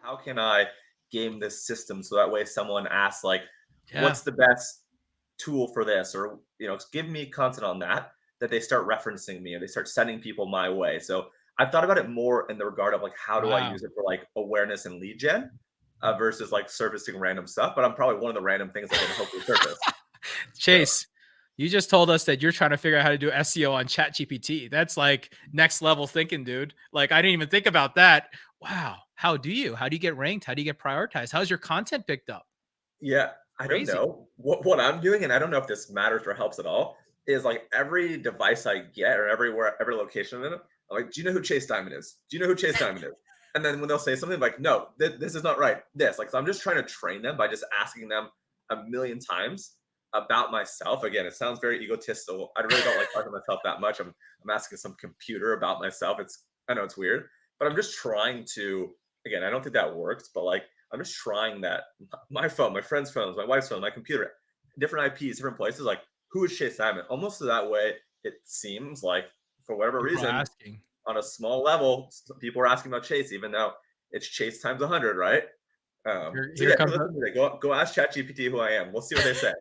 how can I game this system so that way someone asks like, Yeah. what's the best tool for this, or give me content on that they start referencing me and they start sending people my way. So I've thought about it more in the regard of like how do I Wow. use it for like awareness and lead gen versus like surfacing random stuff. But I'm probably one of the random things that can hopefully surface. So Chase, you just told us that you're trying to figure out how to do SEO on ChatGPT. That's like next level thinking, dude. Like I didn't even think about that. Wow. How do you? How do you get ranked? How do you get prioritized? How's your content picked up? yeah, I don't Crazy. know what I'm doing, and I don't know if this matters or helps at all. Is like every device I get or every location I'm in, I'm like, do you know who Chase Diamond is? Do you know who Chase Diamond is? And then when they'll say something like, no, this is not right. This like so I'm just trying to train them by just asking them a million times about myself. Again, it sounds very egotistical. I really don't like talking to myself that much. I'm asking some computer about myself. I know it's weird, but I'm just trying to. Again, I don't think that works, but like I'm just trying that my phone, my friend's phones, my wife's phone, my computer, different IPs, different places. Like, who is Chase Diamond? Almost so that way, it seems like for whatever People are reason, asking. on a small level, people are asking about Chase, even though it's Chase times 100, right? Here, So here yeah, if you're comes listening today, go ask ChatGPT who I am. We'll see what they say.